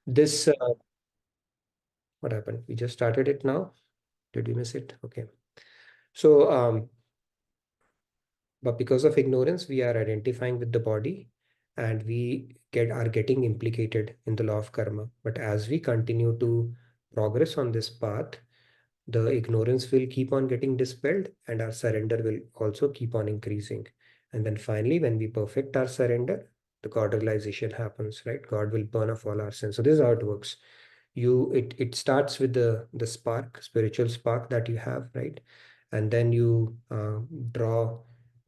This, what happened? We just started it now. Did we miss it? Okay. So, but because of ignorance, we are identifying with the body and we are getting implicated in the law of karma. But as we continue to progress on this path, the ignorance will keep on getting dispelled and our surrender will also keep on increasing. And then finally, when we perfect our surrender, the God realization happens, right? God will burn off all our sins. So this is how it works. It starts with the spark, spiritual spark that you have, right? And then you draw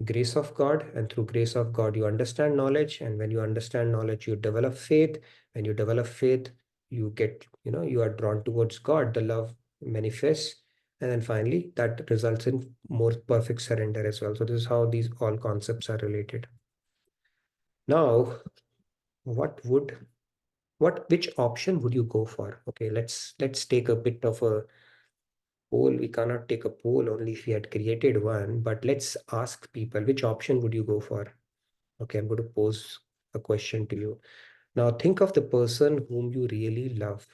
grace of God, and through grace of God you understand knowledge, and when you understand knowledge you develop faith. When you develop faith, you get, you are drawn towards God, the love manifests, and then finally that results in more perfect surrender as well. So this is how these all concepts are related. Now, what would which option would you go for? Okay, let's take a bit of a poll. We cannot take a poll only if we had created one, but let's ask people, which option would you go for? Okay, I'm going to pose a question to you. Now think of the person whom you really love.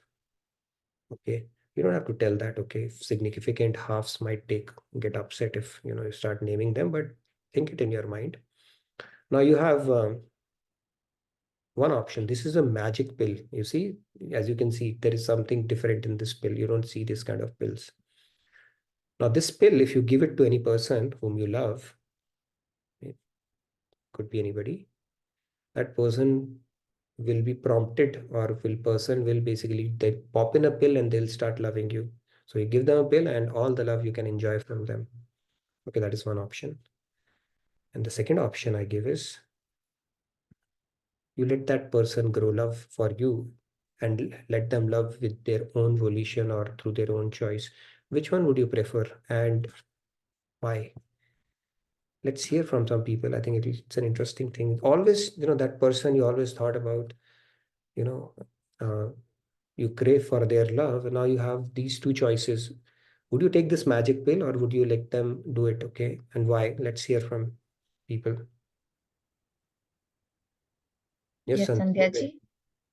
Okay, you don't have to tell that. Okay, significant halves might get upset if you start naming them, but think it in your mind. Now you have one option. This is a magic pill. You see, as you can see, there is something different in this pill. You don't see this kind of pills. Now, this pill, if you give it to any person whom you love, it could be anybody, that person will be prompted, or person will basically, they pop in a pill and they'll start loving you. So you give them a pill and all the love you can enjoy from them. Okay, that is one option. And the second option I give is you let that person grow love for you and let them love with their own volition or through their own choice. Which one would you prefer and why? Let's hear from some people. I think it's an interesting thing. Always, that person you always thought about, you know, uh, you crave for their love, and now you have these two choices. Would you take this magic pill or would you let them do it? Okay, and why? Let's hear from people. Yes, Yes, Sandeep, go Sandhya ahead. ji.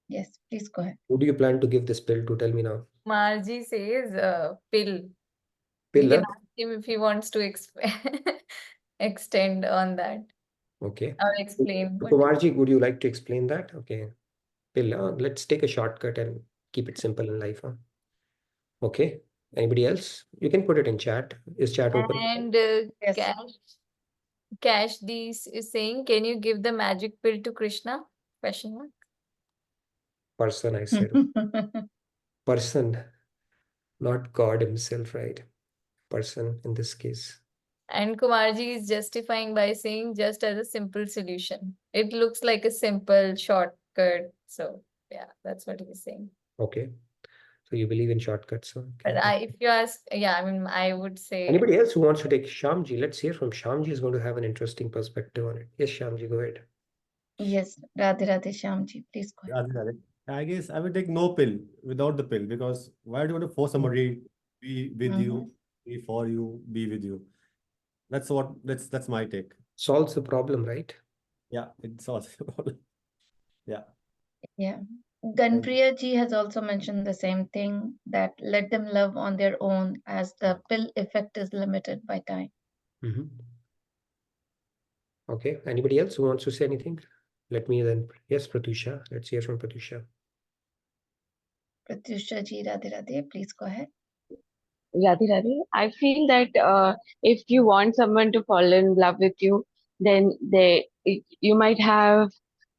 Yes, please go ahead. Who do you plan to give this pill to? Tell me now. Marji says pill. We Pill, can huh? ask him if he wants to extend on that Okay. or explain. So, But Kumarji, would you like to explain that? Okay. Pill, huh? Let's take a shortcut and keep it simple in life, huh? Okay. Anybody else? You can put it in chat. Is chat open? and Yes. Cash D is saying, can you give the magic pill to Krishna? Question mark. Person, I said. Person, not God himself, right? Person in this case. And Kumarji is justifying by saying just as a simple solution. It looks like a simple shortcut. So yeah, that's what he's saying. Okay. So you believe in shortcuts. Huh? But Okay. if you ask, yeah, I mean, I would say. Anybody else who wants to take Shyamji? Let's hear from Shyamji. Is going to have an interesting perspective on it. Yes, Shyamji, go ahead. Yes, Radhe Radhe Shyam ji, please go ahead. Radhe, Radhe. I guess I would take no pill without the pill because why do you want to force somebody to be with you, be for you, be with you? That's my take. Solves the problem, right? Yeah, it's also yeah. Yeah. Thank you. Ganpriya ji has also mentioned the same thing, that let them love on their own as the pill effect is limited by time. Okay. Anybody else who wants to say anything? Let me then. Yes, Pratusha. Let's hear from Pratusha. Pratyusha ji, Radhe Radhe, please go ahead. Radhe Radhe. I feel that if you want someone to fall in love with you, then you might have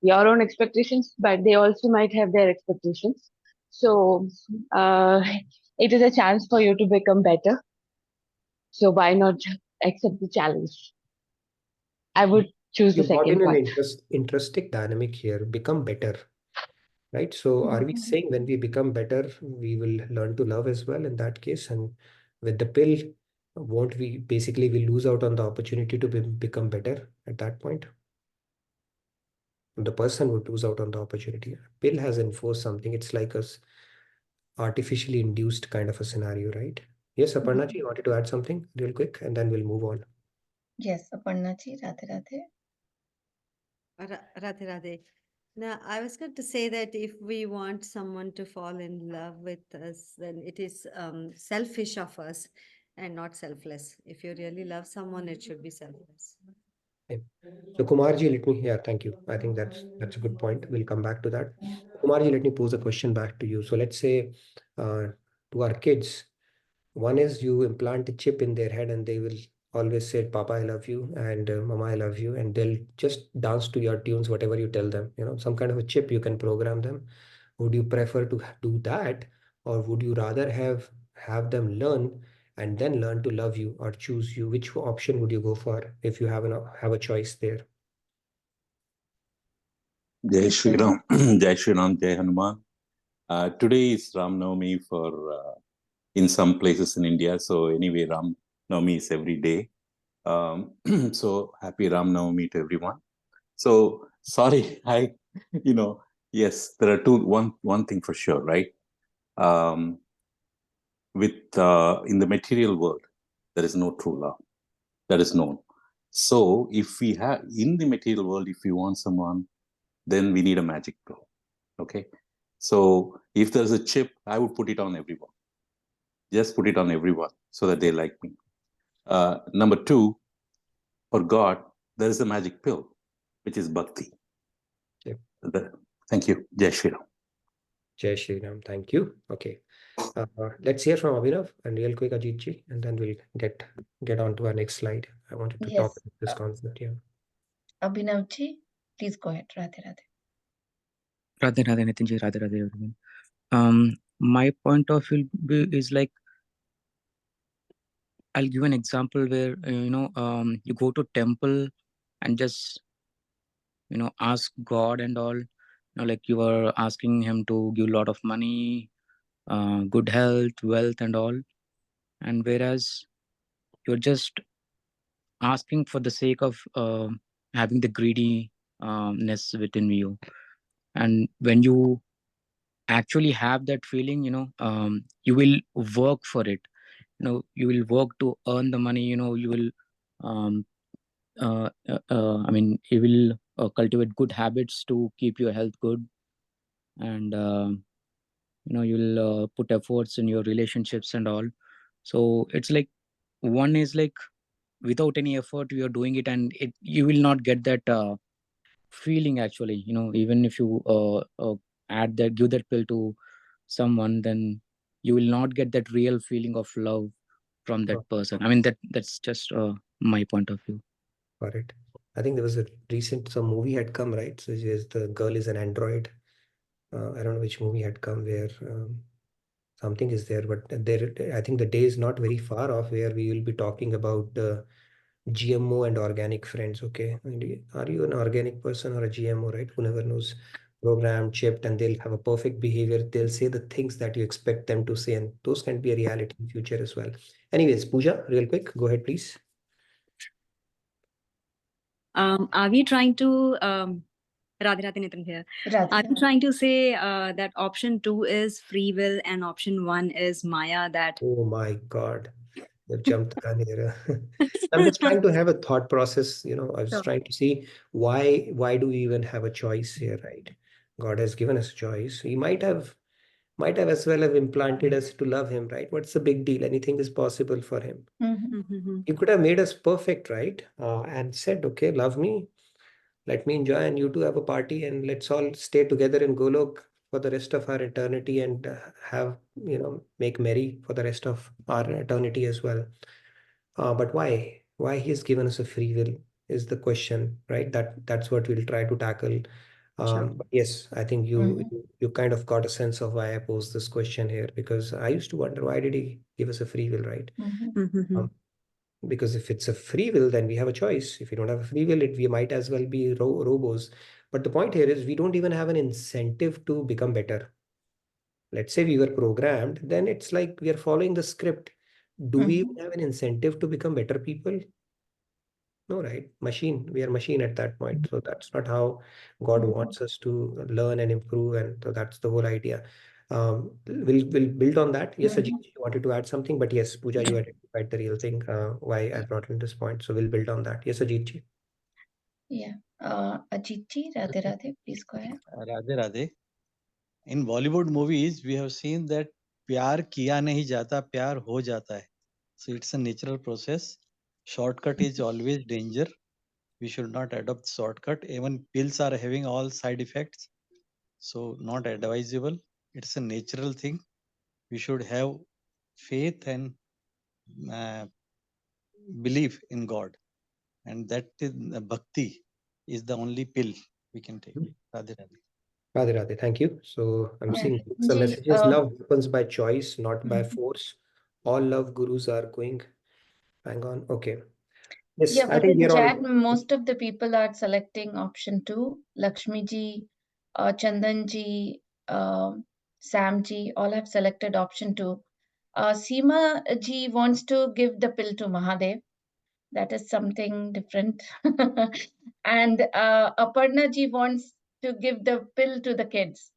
your own expectations, but they also might have their expectations. So uh, it is a chance for you to become better. So why not accept the challenge? I would choose the You brought second in an one. interesting dynamic here. Become better, right? So are we saying when we become better, we will learn to love as well in that case? And with the pill, won't we basically we lose out on the opportunity to become better at that point? The person would lose out on the opportunity. Pill has enforced something. It's like a artificially induced kind of a scenario, right? Yes, Aparna ji, you wanted to add something real quick, and then we'll move on. Yes, Aparna ji, Radhe Radhe. Radhe Radhe. Now, I was going to say that if we want someone to fall in love with us, then it is selfish of us and not selfless. If you really love someone, it should be selfless. Okay. So Kumarji, thank you. I think that's a good point. We'll come back to that. Kumarji, let me pose a question back to you. So let's say to our kids, one is you implant a chip in their head and they will always say, Papa, I love you, and Mama, I love you. And they'll just dance to your tunes, whatever you tell them. Some kind of a chip, you can program them. Would you prefer to do that? Or would you rather have them learn and then learn to love you or choose you? Which option would you go for if you have a choice there? Jai Shri Ram, Jai Shri Ram, Jai Hanuman. Today is Ram Navami for in some places in India. So anyway, Ram Navami is every day. So happy Ram Navami to everyone. So sorry, yes, there are one thing for sure, right? In the material world, there is no true love. That is known. So if we have in the material world, if we want someone, then we need a magic pill. Okay. So if there's a chip, I would put it on everyone. Just put it on everyone so that they like me. Number two, for God, there is a magic pill, which is bhakti. Yep. Thank you. Jai Shri Ram. Jai Shri Ram. Thank you. Okay. Let's hear from Abhinav and real quick Ajit ji, and then we'll get on to our next slide. I wanted to talk about this concept here. Abhinav ji, please go ahead. Radhe Radhe. Radhe Radhe Nitin ji, Radhe Radhe everyone. My point of view is like, I'll give an example where you go to temple and just ask God and all, like you are asking him to give a lot of money, good health, wealth and all, and whereas you're just asking for the sake of having the greediness within you. And when you actually have that feeling, you will work for it. You will work to earn the money. You will you will cultivate good habits to keep your health good, and you will put efforts in your relationships and all. So it's like, one is like, without any effort you are doing it, and you will not get that feeling actually. Even if you give that pill to someone, then you will not get that real feeling of love from that person. I mean, that's just my point of view. Got it. I think there was some movie had come, right? So the girl is an android. I don't know which movie had come where something is there, but I think the day is not very far off where we will be talking about GMO and organic friends. Okay. Are you an organic person or a GMO, right? Who never knows, programmed, chipped, and they'll have a perfect behavior. They'll say the things that you expect them to say, and those can be a reality in future as well. Anyways, Pooja, real quick, go ahead, please. Are we trying to Radhe Radhe Nitin here. Radhe. Are you trying to say that option 2 is free will and option 1 is Maya? That Oh my God, you've jumped the gun here. I'm just trying to have a thought process. I was Sure. trying to see why do we even have a choice here, right? God has given us a choice. He might have as well have implanted us to love him, right? What's the big deal? Anything is possible for him. Mhm. He could have made us perfect, right? And said, okay, love me, let me enjoy, and you two have a party, and let's all stay together in Golok for the rest of our eternity, and make merry for the rest of our eternity as well. But why? Why he's given us a free will is the question, right? That's what we'll try to tackle. Sure. But yes, I think Mhm. you kind of got a sense of why I posed this question here, because I used to wonder, why did he give us a free will, right? Mhm. Because if it's a free will, then we have a choice. If we don't have a free will, we might as well be robos. But the point here is we don't even have an incentive to become better. Let's say we were programmed, then it's like we are following the script. Do we even have an incentive to become better people? No, right? We are machine at that point. So that's not how God wants us to learn and improve. And so that's the whole idea. We'll build on that. Yes, Ajit, you wanted to add something, but yes, Pooja, you identified the real thing, why I brought in this point. So we'll build on that. Yes, Ajit ji. Yeah. Ajit ji, Radhe Radhe, please go ahead. Radhe Radhe. In Bollywood movies, we have seen that प्यार किया नहीं जाता, प्यार हो जाता है. So it's a natural process. Shortcut is always danger. We should not adopt shortcut. Even pills are having all side effects. So not advisable. It's a natural thing. We should have faith and belief in God. And that is bhakti is the only pill we can take. Radhe Radhe. Radhe Radhe, thank you. So I'm Yeah. seeing some Ji, messages. Love happens by choice, not by Mhm. force. All love gurus are going. Hang on. Okay. Yes, Yeah, I but think in we are chat, all. most of the people are selecting option 2. Lakshmi ji, Chandan ji, Sam ji, all have selected option 2. Seema ji wants to give the pill to Mahadev. That is something different. And Aparna ji wants to give the pill to the kids.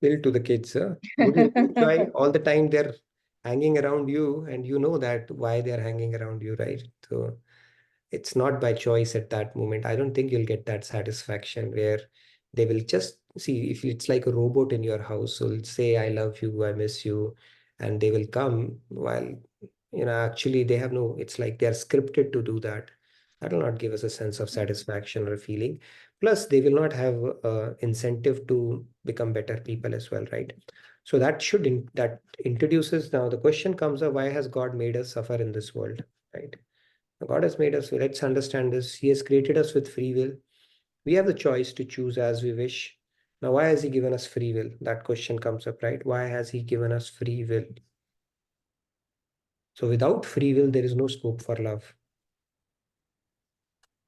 Pill to the kids. Wouldn't you try all the time they're hanging around you and you know that why they're hanging around you, right? So it's not by choice at that moment. I don't think you'll get that satisfaction where they will just see if it's like a robot in your house. So it'll say, I love you, I miss you, and they will come while, actually they have no, it's like they're scripted to do that. That will not give us a sense of satisfaction or feeling. Plus, they will not have incentive to become better people as well, right? So that introduces now the question comes up, why has God made us suffer in this world, right? God has made us, let's understand this. He has created us with free will. We have the choice to choose as we wish. Now, why has He given us free will? That question comes up, right? Why has He given us free will? So, without free will, there is no scope for love.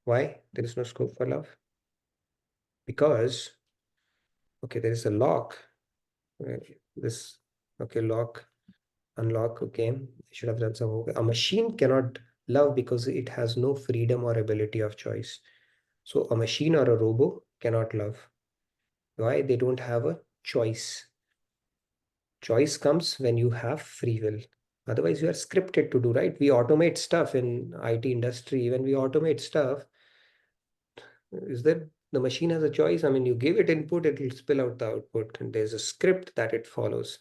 Why? There is no scope for love. Because, okay, there is a lock. This, okay, lock, unlock, okay. I should have done some. Okay. A machine cannot love because it has no freedom or ability of choice. So, a machine or a robot cannot love. Why? They don't have a choice. Choice comes when you have free will. Otherwise, you are scripted to do, right? We automate stuff in IT industry. When we automate stuff, is that the machine has a choice? I mean, you give it input, it will spill out the output, and there's a script that it follows.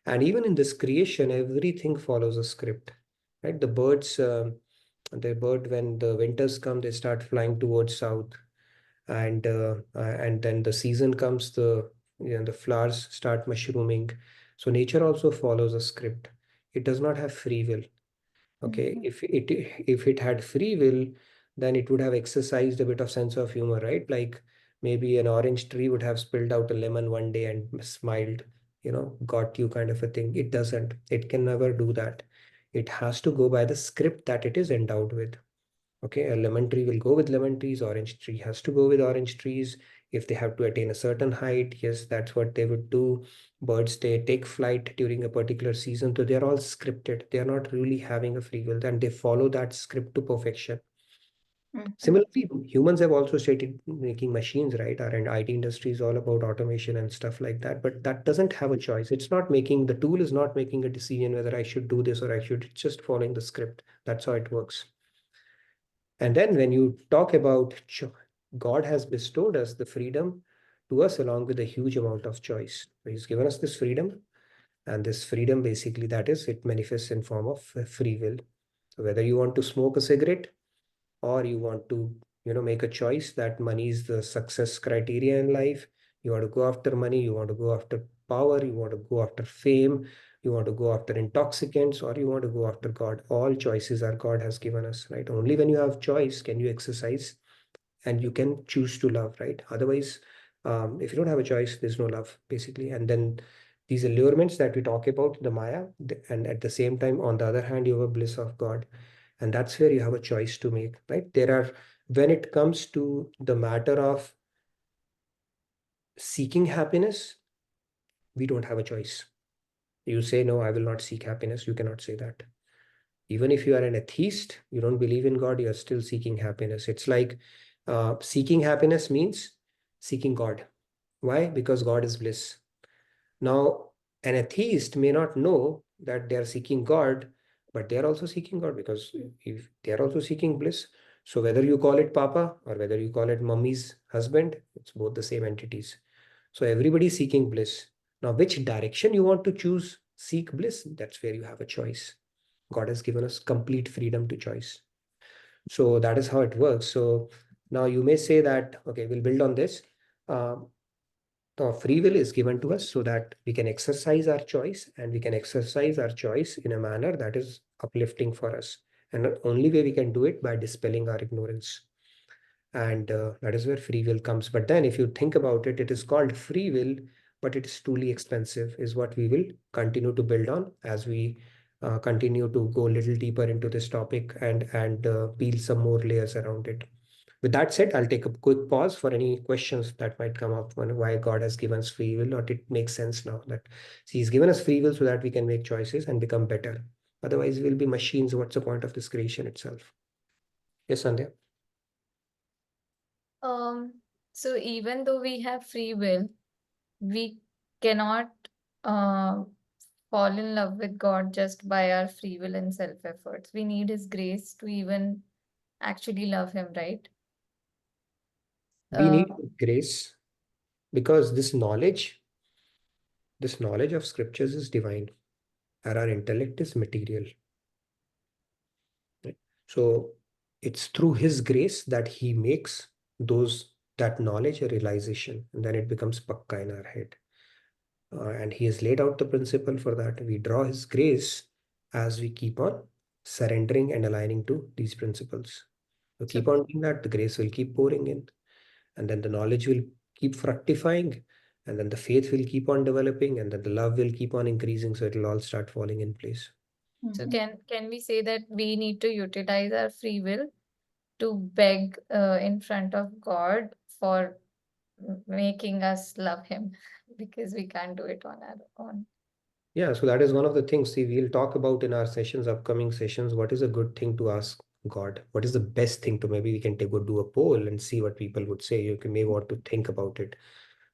And even in this creation, everything follows a script, right? The birds, when the winters come, they start flying towards south, and then the season comes, the flowers start mushrooming. So nature also follows a script. It does not have free will. Okay, if it had free will, then it would have exercised a bit of sense of humor, right? Like maybe an orange tree would have spilled out a lemon one day and smiled, got you kind of a thing. It doesn't. It can never do that. It has to go by the script that it is endowed with. Okay, a lemon tree will go with lemon trees, orange tree has to go with orange trees. If they have to attain a certain height, yes, that's what they would do. Birds, they take flight during a particular season, so they're all scripted. They're not really having a free will, and they follow that script to perfection. Similarly, humans have also started making machines, right? Our IT industry is all about automation and stuff like that, but that doesn't have a choice. The tool is not making a decision whether I should do this or it's just following the script. That's how it works. And then when you talk about God has bestowed us the freedom to us along with a huge amount of choice. So He's given us this freedom, and this freedom basically it manifests in form of free will. So whether you want to smoke a cigarette or you want to, make a choice that money is the success criteria in life, you want to go after money, you want to go after power, you want to go after fame, you want to go after intoxicants, or you want to go after God. All choices are God has given us, right? Only when you have choice can you exercise and you can choose to love, right? Otherwise, if you don't have a choice, there's no love, basically. And then these allurements that we talk about, the Maya, and at the same time, on the other hand, you have a bliss of God. And that's where you have a choice to make, right? When it comes to the matter of seeking happiness, we don't have a choice. You say, no, I will not seek happiness. You cannot say that. Even if you are an atheist, you don't believe in God, you are still seeking happiness. It's like seeking happiness means seeking God. Why? Because God is bliss. Now, an atheist may not know that they are seeking God, but they are also seeking God because if they are also seeking bliss. So whether you call it Papa or whether you call it Mummy's husband, it's both the same entities. So everybody is seeking bliss. Now, which direction you want to choose, seek bliss, that's where you have a choice. God has given us complete freedom to choice. So that is how it works. So now you may say that, okay, we'll build on this. Free will is given to us so that we can exercise our choice, and we can exercise our choice in a manner that is uplifting for us. And the only way we can do it by dispelling our ignorance. And that is where free will comes. But then if you think about it, it is called free will, but it is truly expensive, is what we will continue to build on as we continue to go a little deeper into this topic and peel some more layers around it. With that said, I'll take a quick pause for any questions that might come up on why God has given us free will, or it makes sense now that He's given us free will so that we can make choices and become better. Otherwise, we'll be machines. What's the point of this creation itself? Yes, Sandhya? So even though we have free will, we cannot fall in love with God just by our free will and self-efforts. We need His grace to even actually love Him, right? We need grace because this knowledge of scriptures is divine, and our intellect is material. Right? So it's through His grace that He makes that knowledge a realization, and then it becomes pakka in our head. And He has laid out the principle for that. We draw His grace as we keep on surrendering and aligning to these principles. So keep on doing that, the grace will keep pouring in, and then the knowledge will keep fructifying, and then the faith will keep on developing, and then the love will keep on increasing. So it'll all start falling in place. So can we say that we need to utilize our free will to beg in front of God for making us love Him, because we can't do it on our own? Yeah, so that is one of the things. See, we'll talk about in our sessions, upcoming sessions, what is a good thing to ask God? What is the best thing to, maybe we can go do a poll and see what people would say. You may want to think about it.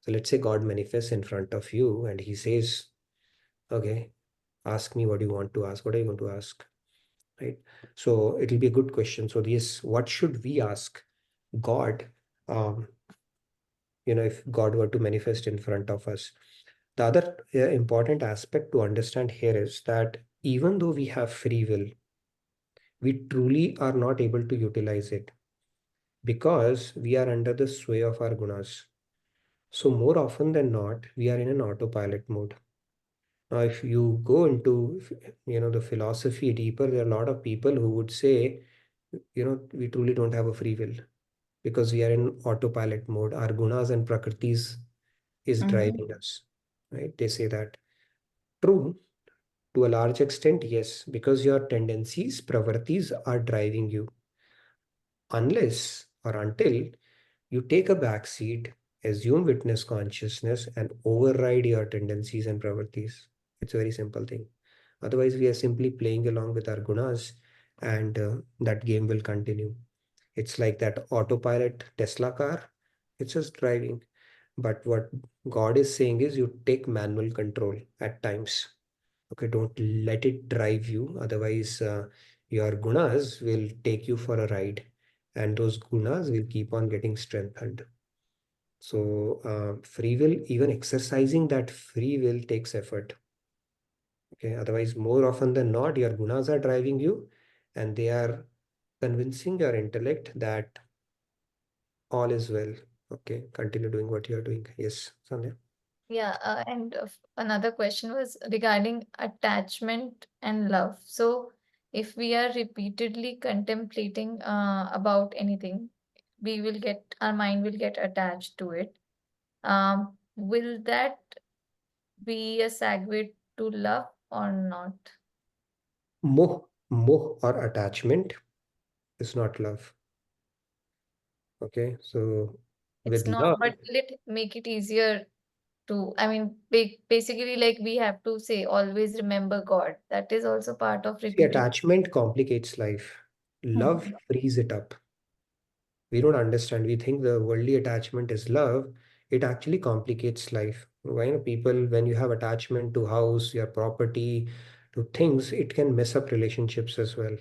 So let's say God manifests in front of you and He says, okay, ask me what you want to ask. What are you going to ask? Right? So it'll be a good question. So this, what should we ask God? If God were to manifest in front of us. The other important aspect to understand here is that even though we have free will, we truly are not able to utilize it because we are under the sway of our gunas. So more often than not, we are in an autopilot mode. Now, if you go into, the philosophy deeper, there are a lot of people who would say, we truly don't have a free will because we are in autopilot mode. Our gunas and prakritis is driving us, right? They say that. True, to a large extent, yes, because your tendencies, pravartis are driving you. Unless or until you take a back seat, assume witness consciousness, and override your tendencies and pravartis. It's a very simple thing. Otherwise, we are simply playing along with our gunas, and that game will continue. It's like that autopilot Tesla car, it's just driving. But what God is saying is you take manual control at times. Okay, don't let it drive you. Otherwise, your gunas will take you for a ride, and those gunas will keep on getting strengthened. So, free will, even exercising that free will takes effort. Okay, otherwise, more often than not, your gunas are driving you, and they are convincing your intellect that all is well. Okay, continue doing what you are doing. Yes, Sandhya. Yeah, and another question was regarding attachment and love. So, if we are repeatedly contemplating about anything, our mind will get attached to it. Will that be a segue to love or not? Moh or attachment is not love. Okay, so It's with not, love, but will it make it easier to, I mean, basically, like we have to say, always remember God. That is also part of see, repeated. attachment complicates life. Love frees it up. We don't understand. We think the worldly attachment is love. It actually complicates life. Why, people, when you have attachment to house, your property, to things, it can mess up relationships as well.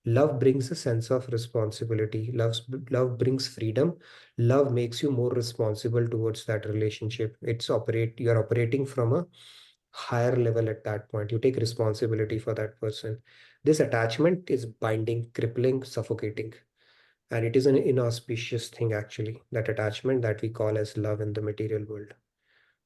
Love brings a sense of responsibility. Love brings freedom. Love makes you more responsible towards that relationship. You're operating from a higher level at that point. You take responsibility for that person. This attachment is binding, crippling, suffocating. And it is an inauspicious thing, actually, that attachment that we call as love in the material world.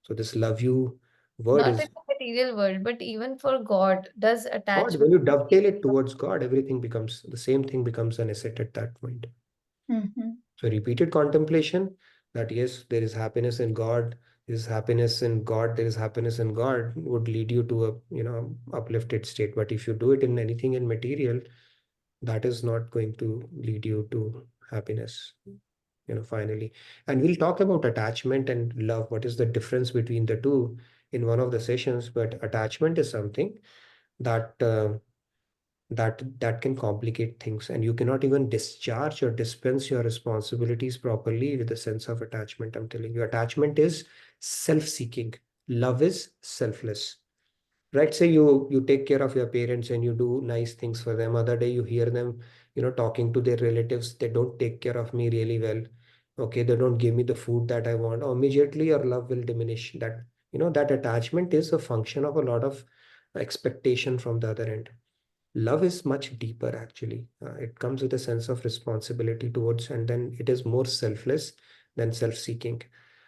So this love you word Not is in the material world, but even for God, does God. attachment When you dovetail it towards God, everything becomes the same thing, becomes an asset at that point. So repeated contemplation that yes, there is happiness in God, there is happiness in God, there is happiness in God would lead you to a uplifted state. But if you do it in anything in material, that is not going to lead you to happiness, finally. And we'll talk about attachment and love. What is the difference between the two in one of the sessions? But attachment is something that that can complicate things, and you cannot even discharge or dispense your responsibilities properly with a sense of attachment. I'm telling you, attachment is self-seeking. Love is selfless. Right? Say you take care of your parents and you do nice things for them. Other day you hear them, talking to their relatives, they don't take care of me really well. Okay, they don't give me the food that I want. Or immediately your love will diminish. That attachment is a function of a lot of expectation from the other end. Love is much deeper, actually. It comes with a sense of responsibility towards, and then it is more selfless than self-seeking.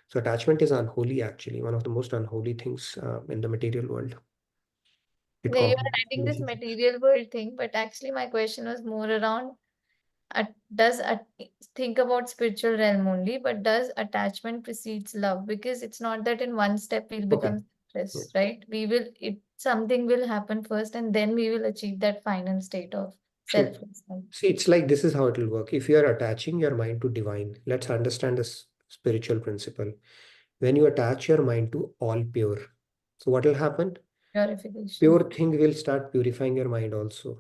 So attachment is unholy, actually, one of the most unholy things in the material world. It Yeah, you are complicates writing this relationships. material world thing, but actually my question was more around does think about spiritual realm only, but does attachment precedes love? Because it's not that in one step we'll Okay. become selfless, Yes. right? Something will happen first, and then we will achieve that final state of So, selflessness. see, it's like this is how it will work. If you are attaching your mind to divine, let's understand this spiritual principle. When you attach your mind to all pure, so what will happen? Purification. Pure thing will start purifying your mind also.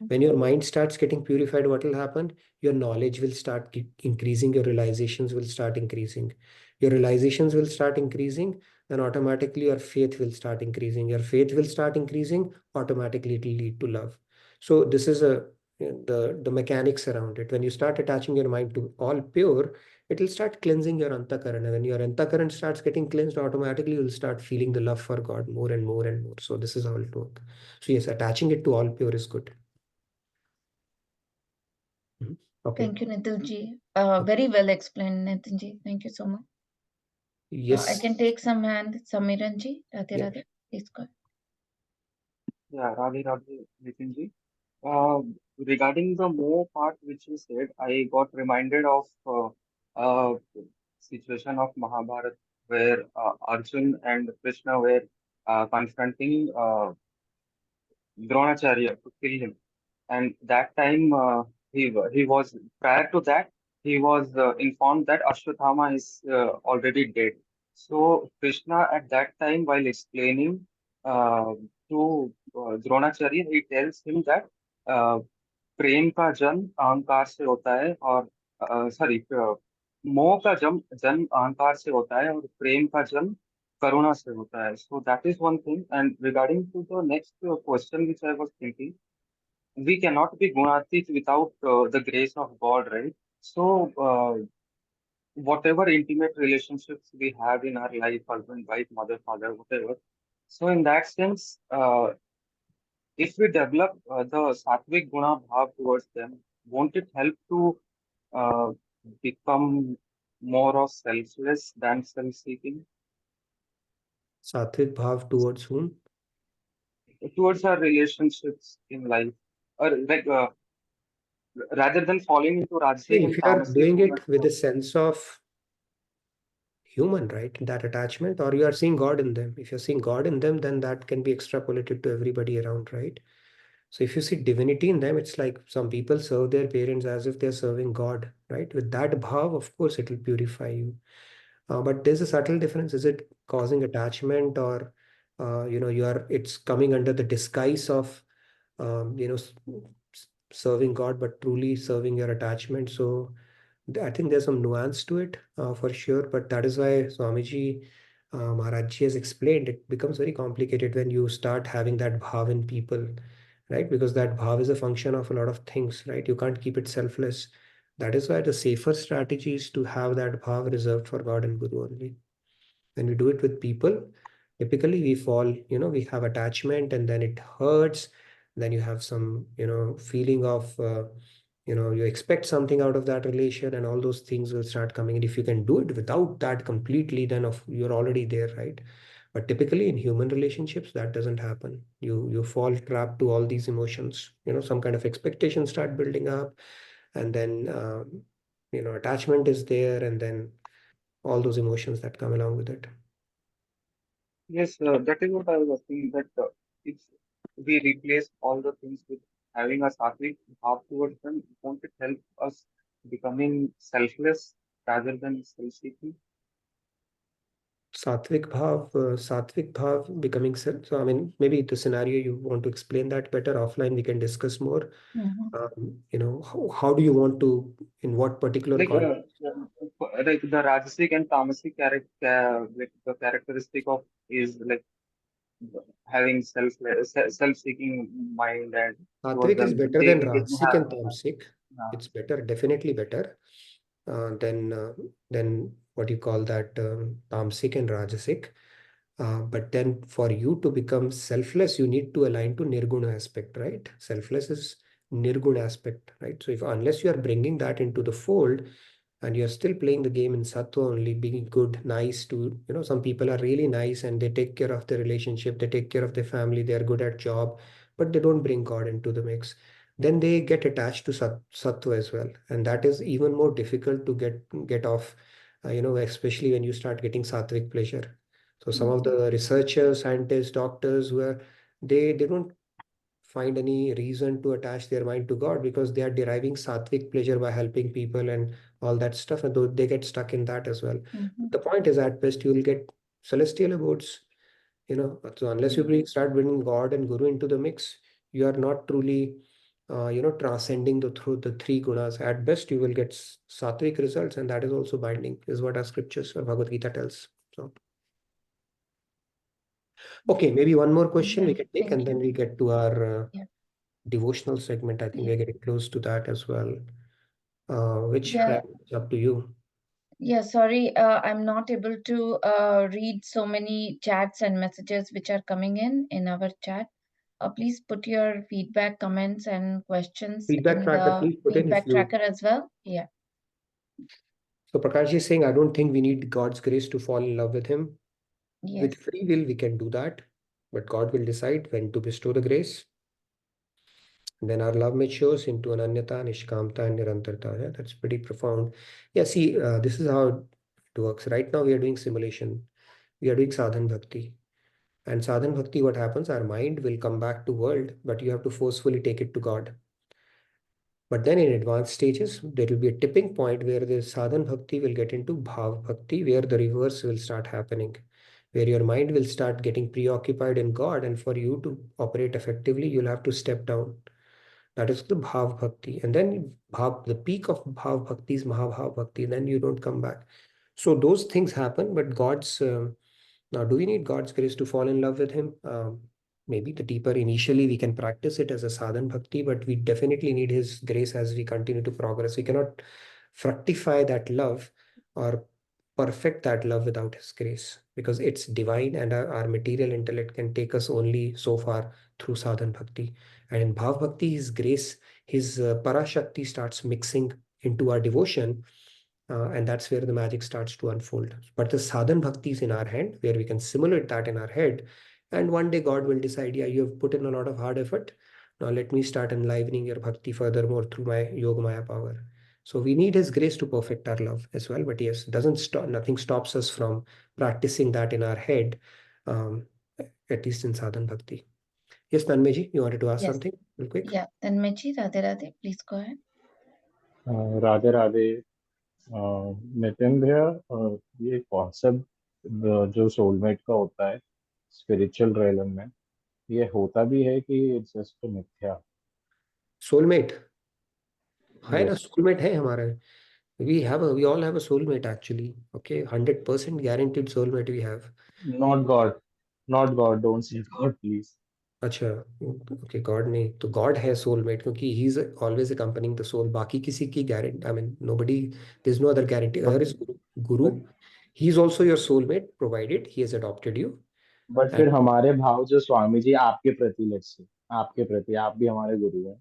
When your mind starts getting purified, what will happen? Your knowledge will start increasing, your realizations will start increasing. Your realizations will start increasing, then automatically your faith will start increasing. Your faith will start increasing, automatically it will lead to love. So this is the mechanics around it. When you start attaching your mind to all pure, it will start cleansing your antakarana. When your antakarana starts getting cleansed, automatically you will start feeling the love for God more and more and more. So this is how it works. So yes, attaching it to all pure is good. Okay. Thank you, Nitilji. Very well explained, Nitinji. Thank you so much. Yes. I can take some hand, Samiranji. Radhe Yeah. Radhe. Please go. Yeah, Radhe Radhe, Nitinji. Regarding the more part which you said, I got reminded of situation of Mahabharata where Arjun and Krishna were confronting Dronacharya to kill him. And that time he was prior to that he was informed that Ashwatthama is already dead. So Krishna at that time while explaining uh, to Dronacharya he tells him that uh, प्रेम का जन्म अहंकार से होता है और sorry मोह का जन्म अहंकार से होता है और प्रेम का जन्म करुणा से होता है. So that is one thing. And regarding to the next question which I was thinking, we cannot be gunatik without the grace of God, right? So, whatever intimate relationships we have in our life, husband, wife, mother, father, whatever. So, in that sense, if we develop the sattvic guna bhav towards them, won't it help to uh, become more of selfless than self-seeking? Sattvic bhav towards whom? Towards our relationships in life, or like rather than falling into See, rajasic if and you are tamasic doing gunas. it with a sense of human, right, that attachment, or you are seeing God in them. If you're seeing God in them, then that can be extrapolated to everybody around, right? So if you see divinity in them, it's like some people serve their parents as if they're serving God, right? With that bhav, of course, it will purify you. But there's a subtle difference. Is it causing attachment, or it's coming under the disguise of serving God, but truly serving your attachment? So I think there's some nuance to it for sure. But that is why Swamiji Maharaj Ji has explained it becomes very complicated when you start having that bhav in people. right? Because that bhav is a function of a lot of things, right? You can't keep it selfless. That is why the safer strategy is to have that bhav reserved for God and Guru only. When we do it with people, typically we fall, we have attachment and then it hurts. Then you have some, feeling of, you expect something out of that relation, and all those things will start coming. And if you can do it without that completely, then you're already there, right? But typically in human relationships, that doesn't happen. You fall trapped to all these emotions, some kind of expectations start building up, and then attachment is there, and then all those emotions that come along with it. Yes, that is what I was saying, that if we replace all the things with having a sattvic bhav towards them, won't it help us becoming selfless rather than self-seeking? Sattvic bhav becoming self. So, I mean, maybe the scenario you want to explain that better offline, we can discuss more. How do you want to, in what particular Like, context? like the Rajasic and Tamasic like the characteristic of is like having self-seeking mind and towards Sattvic is them, better than they Rajasic have. and Tamasic. Uh, It's better, definitely better than what you call that Tamasic and Rajasic. But then for you to become selfless, you need to align to Nirguna aspect, right? Selfless is Nirguna aspect, right? So if unless you are bringing that into the fold, and you're still playing the game in sattva only, being good, nice to, some people are really nice and they take care of their relationship, they take care of their family, they're good at job, but they don't bring God into the mix. Then they get attached to sattva as well. And that is even more difficult to get off, especially when you start getting sattvic pleasure. So some of the researchers, scientists, doctors they don't find any reason to attach their mind to God because they are deriving sattvic pleasure by helping people and all that stuff, and they get stuck in that as well. The point is, at best, you will get celestial abodes, So unless you start bringing God and Guru into the mix, you are not truly, transcending through the three gunas. At best, you will get sattvic results, and that is also binding, is what our scriptures or Bhagavad Gita tells. So. Okay, maybe one more question we can take, and then we get to our devotional segment. I think we're getting close to that as well. Which is up to you. Yeah, sorry, I'm not able to read so many chats and messages which are coming in our chat. Please put your feedback, comments, and questions Feedback in tracker, the please put in if feedback you. tracker as well. Yeah. So Prakash is saying, I don't think we need God's grace to fall in love with Him. With Yes. free will, we can do that, but God will decide when to bestow the grace. Then our love matures into ananyata, nishkamta, and nirantarta. Yeah, that's pretty profound. Yeah, see, this is how it works. Right now, we are doing simulation. We are doing sadhan bhakti. And sadhan bhakti, what happens? Our mind will come back to world, but you have to forcefully take it to God. But then in advanced stages, there will be a tipping point where the sadhan bhakti will get into bhav bhakti, where the reverse will start happening, where your mind will start getting preoccupied in God, and for you to operate effectively, you'll have to step down. That is the bhav bhakti. And then the peak of bhav bhakti is mahabhav bhakti, then you don't come back. So those things happen, but now, do we need God's grace to fall in love with Him? Maybe the deeper initially we can practice it as a sadhan bhakti, but we definitely need His grace as we continue to progress. We cannot fructify that love or perfect that love without His grace because it's divine, and our material intellect can take us only so far through sadhan bhakti. And in bhav bhakti, His grace, His parashakti starts mixing into our devotion, and that's where the magic starts to unfold. But the sadhan bhakti is in our hand, where we can simulate that in our head. And one day God will decide, yeah, you have put in a lot of hard effort. Now let me start enlivening your bhakti furthermore through my yoga maya power. So we need His grace to perfect our love as well. But yes, doesn't stop. Nothing stops us from practicing that in our head, um, at least in sadhan bhakti. Yes, Tanmeji, you wanted to ask something real quick? Yeah. Tanmeji, Radhe Radhe, please go ahead. Radhe Radhe Nitin भैया, ये concept जो soulmate का होता है spiritual रेलम में, ये होता भी है कि इट्स जस्ट मिथ्या? सोलमेट है ना, Yes. सोलमेट है हमारा. We all have a soulmate actually. Okay, 100% guaranteed soulmate we have. Not God. Not God. Don't say God, please. अच्छा, ओके, गॉड नहीं, तो गॉड है सोलमेट, क्योंकि he is always accompanying the soul. बाकी किसी की guarantee, I mean nobody, there is no other guarantee. Other is guru. He is also your soulmate provided he has adopted you. But फिर And हमारे भाव जो स्वामी जी आपके प्रति, लेट्स से आपके प्रति, आप भी हमारे गुरु हैं,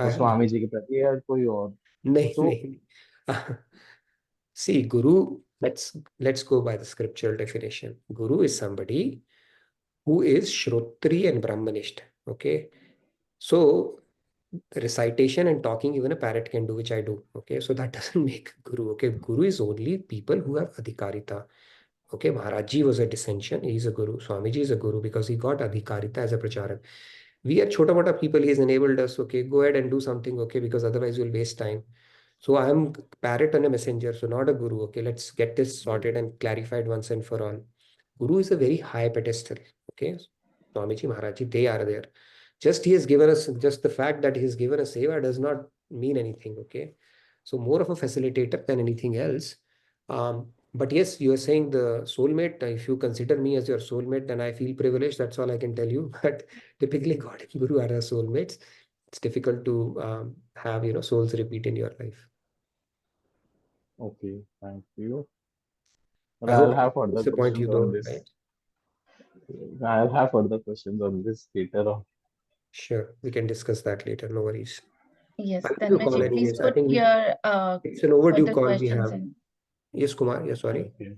वो स्वामी जी के प्रति है कोई और, नहीं तो नहीं see, guru, let's go by the scriptural definition. Guru is somebody who is Shrotri and Brahmanist. Okay, so recitation and talking even a parrot can do, which I do. Okay, so that doesn't make guru. Okay, guru is only people who have adhikarita. Okay, Maharaj was a dissension, he is a guru. Swamiji is a guru because he got adhikarita as a pracharak. We are chota mota people, he has enabled us. Okay, go ahead and do something. Okay, because otherwise you'll waste time. So I am parrot and a messenger, so not a guru. Okay, let's get this sorted and clarified once and for all. Guru is a very high pedestal. Okay, Swamiji, Maharaji, they are there. Just he has given us, just the fact that he has given us seva does not mean anything. Okay, so more of a facilitator than anything else. But yes, you are saying the soulmate. If you consider me as your soulmate, then I feel privileged. That's all I can tell you. But typically, God and Guru are our soulmates. It's difficult to have souls repeat in your life. okay, thank you. But I hope I'll I have didn't further disappoint you questions on though, this. right? I'll have further questions on this later on. Sure, we can discuss that later. No worries. Yes, I'll give you a call Tanmay ji, please anyways. I put think your it's an overdue further call we questions have. in. Yes, Kumar. Yes, sorry. Okay.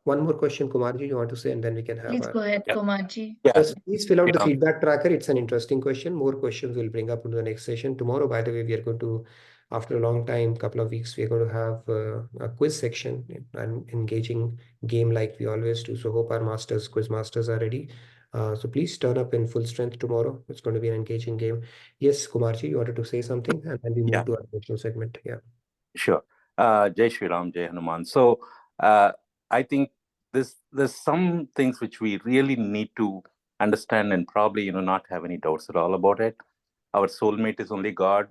One more question, Kumarji, you want to say, and then we can have Please our. go ahead, Yeah. Kumar ji. Yes, please fill out the Yeah. feedback tracker. It's an interesting question. More questions we'll bring up into the next session. Tomorrow, by the way, we are going to, after a long time, couple of weeks, we are going to have a quiz section, an engaging game like we always do. So hope our quiz masters are ready. So please turn up in full strength tomorrow. It's going to be an engaging game. Yes, Kumarji, you wanted to say something, and then we move Yeah. to our virtual segment. Yeah. Sure. Jai Shri Ram, Jai Hanuman. So I think there's some things which we really need to understand and probably not have any doubts at all about it. Our soulmate is only God.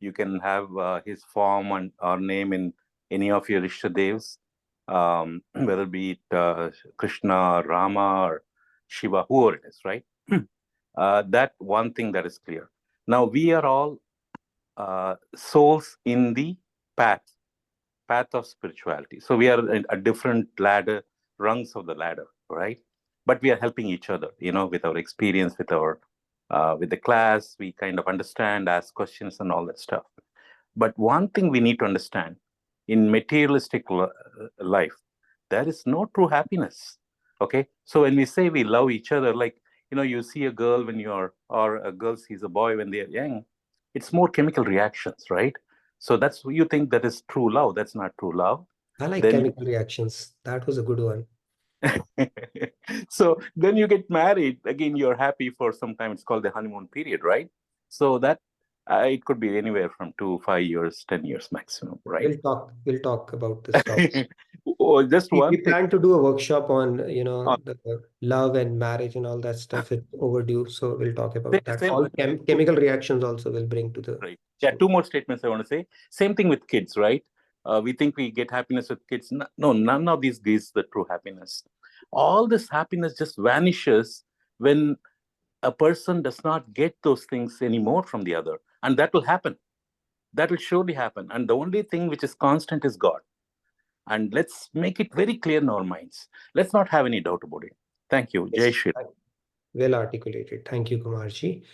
You can have his form and or name in any of your Ishtadevs, whether it be it Krishna, Rama, or Shiva, whoever it is, right? That one thing that is clear. Now we are all souls in the path of spirituality. So we are in a different ladder, rungs of the ladder, right? But we are helping each other, with our experience, with our with the class. We kind of understand, ask questions, and all that stuff. But one thing we need to understand: in materialistic life, there is no true happiness. Okay, so when we say we love each other, like you see a girl when you're, or a girl sees a boy when they're young, it's more chemical reactions, right? So that's you think that is true love. That's not true love. I like Then chemical reactions. That was a good one. so then you get married again. You're happy for some time. It's called the honeymoon period, right? So that it could be anywhere from 2 5 years, 10 years maximum, right? We'll talk about this topic. Or just We one thing. plan to do a workshop on, Uh, the love and marriage and all that stuff. It's overdue, so we'll talk about that. same, All chemical reactions also will bring to the. right. Yeah, two more statements I want to say. Same thing with kids, right? We think we get happiness with kids. No, none of these gives the true happiness. All this happiness just vanishes when a person does not get those things anymore from the other. And that will happen. That will surely happen. And the only thing which is constant is God. And let's make it very clear in our minds. Let's not have any doubt about it. Thank you. Jai Yes, Shri. well articulated. Thank you, Kumarji.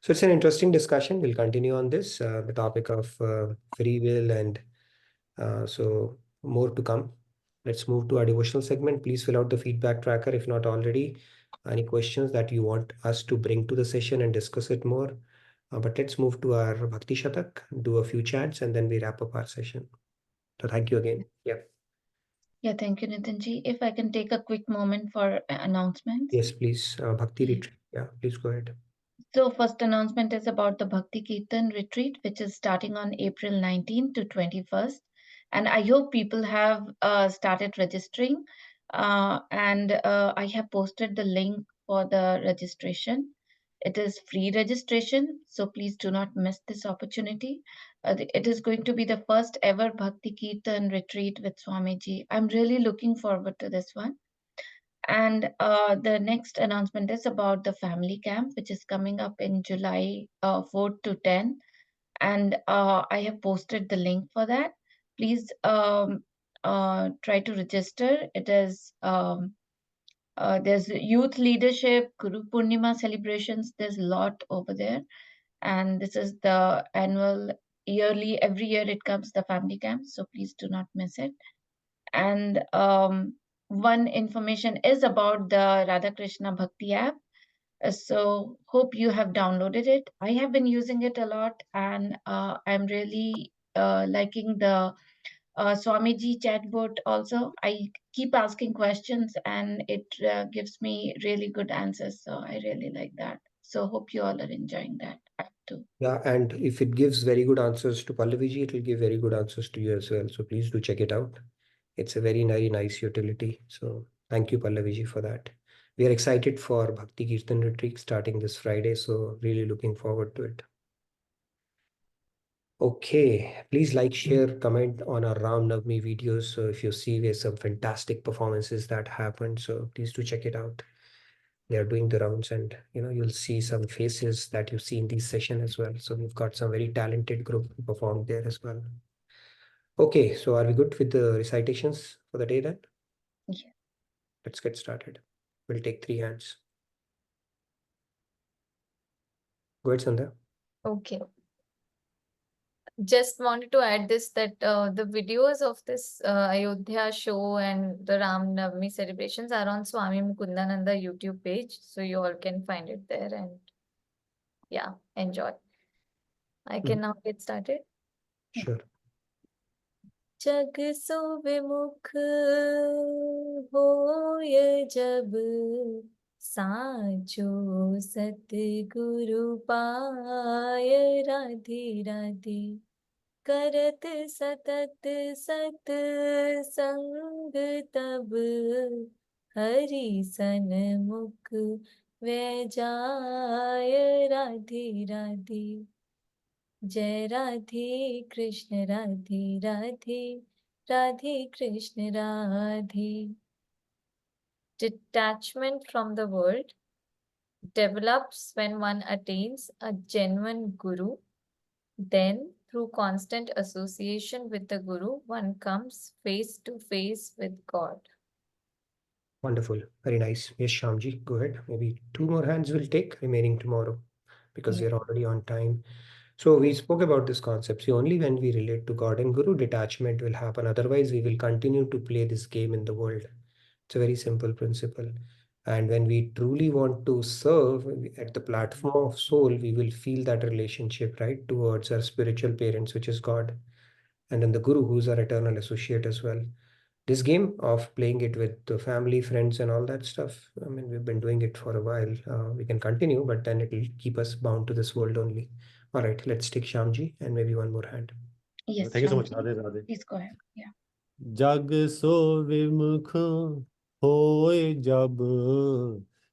So it's an interesting discussion. We'll continue on this, the topic of free will, and so more to come. Let's move to our devotional segment. Please fill out the feedback tracker if not already. Any questions that you want us to bring to the session and discuss it more. But let's move to our Bhakti Shatak, do a few chants, and then we wrap up our session. So thank you again. Yeah. Yeah, thank you, Nitin ji. If I can take a quick moment for announcements. Yes, please. Bhakti retreat. Yeah, please go ahead. So first announcement is about the Bhakti Kirtan retreat, which is starting on April 19th to 21st. And I hope people have started registering. And I have posted the link for the registration. It is free registration, so please do not miss this opportunity. It is going to be the first ever Bhakti Kirtan retreat with Swamiji. I'm really looking forward to this one. And the next announcement is about the family camp, which is coming up in July 4th to 10. And I have posted the link for that. Please try to register. It is there's youth leadership, Guru Purnima celebrations. There's a lot over there, and this is the annual, yearly. Every year it comes, the family camp. So please do not miss it. And one information is about the Radha Krishna Bhakti app. So hope you have downloaded it. I have been using it a lot, and I'm really liking the Swamiji chatbot also. I keep asking questions and it gives me really good answers. So I really like that. So hope you all are enjoying that app too. Yeah, and if it gives very good answers to Pallaviji, it will give very good answers to you as well. So please do check it out. It's a very nice utility. So thank you, Pallaviji, for that. We are excited for Bhakti Kirtan retreat starting this Friday. So really looking forward to it. Okay, please like, share, comment on our Ram Navami videos. So if you see there's some fantastic performances that happened, so please do check it out. They are doing the rounds, and you'll see some faces that you see in this session as well. So we've got some very talented group who performed there as well. Okay, so are we good with the recitations for the day then? Yeah. Let's get started. We'll take 3 hands. Go ahead, Sandhya. Okay. Just wanted to add this, that the videos of this Ayodhya show and the Ram Navami celebrations are on Swami Mukundananda YouTube page. So you all can find it there and yeah, enjoy. I can now get started. Sure. जग सो विमुख होय जब साचो सतगुरु पाय राधे राधे करत सतत सत संग तब हरि सन्मुख वे जाय राधे राधे जय Radhe Krishna Radhe Radhe Radhe Krishna Radhe. Detachment from the world develops when one attains a genuine guru. Then, through constant association with the guru, one comes face to face with God. Wonderful. Very nice. Yes, Shamji, go ahead. Maybe 2 more hands will take, remaining tomorrow, because Yeah. we're already on time. So we spoke about this concept. See, only when we relate to God and Guru, detachment will happen. Otherwise, we will continue to play this game in the world. It's a very simple principle. And when we truly want to serve at the platform of soul, we will feel that relationship, right, towards our spiritual parents, which is God, and then the Guru, who's our eternal associate as well. This game of playing it with the family, friends, and all that stuff, I mean, we've been doing it for a while. We can continue, but then it will keep us bound to this world only. All right, let's take Shamji and maybe one more hand. Yes, Thank you so much. Shamji. Radhe Radhe. Please go ahead. Yeah. जग सो विमुख होय जब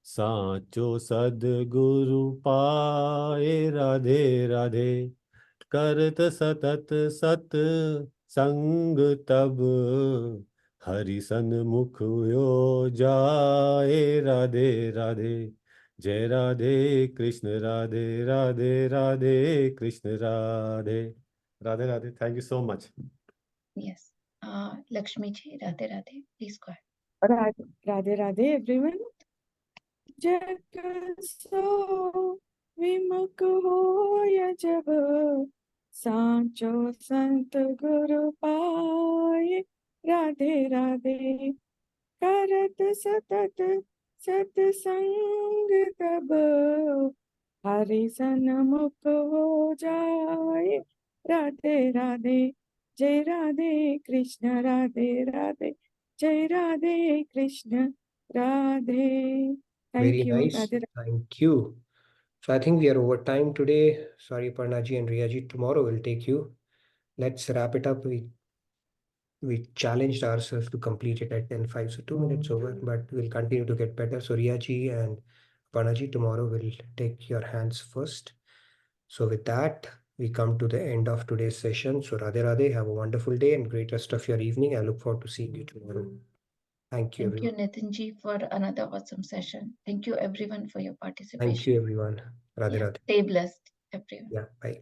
साचो सदगुरु पाए राधे राधे करत सतत सत संग तब हरि सन्मुख यो जाए राधे राधे जय Radhe Krishna Radhe Radhe Radhe Krishna Radhe Radhe Radhe. Thank you so much. Yes. Lakshmi ji, Radhe Radhe. Please go ahead. Radhe Radhe everyone. जग सो विमुख होय जब सांचो संत गुरु पाए राधे राधे करत सतत सत्संग तब हरि सन्मुख हो जाए राधे राधे जय राधे कृष्ण राधे राधे जय Radhe Krishna Radhe. Thank Very you. nice. Radhe Radhe. Thank you. So I think we are over time today. Sorry, Parnaji and Riyaji. Tomorrow we'll take you. Let's wrap it up. We challenged ourselves to complete it at 10:05, so 2 minutes over, but we'll continue to get better. So Riyaji and Parnaji, tomorrow we'll take your hands first. So with that, we come to the end of today's session. So Radhe Radhe, have a wonderful day and great rest of your evening. I look forward to seeing you tomorrow. Thank you, Thank you, everyone. Nitinji, for another awesome session. Thank you, everyone, for your Thank participation. you, everyone. Radhe Yeah. Radhe. Stay blessed, everyone. Yeah, bye.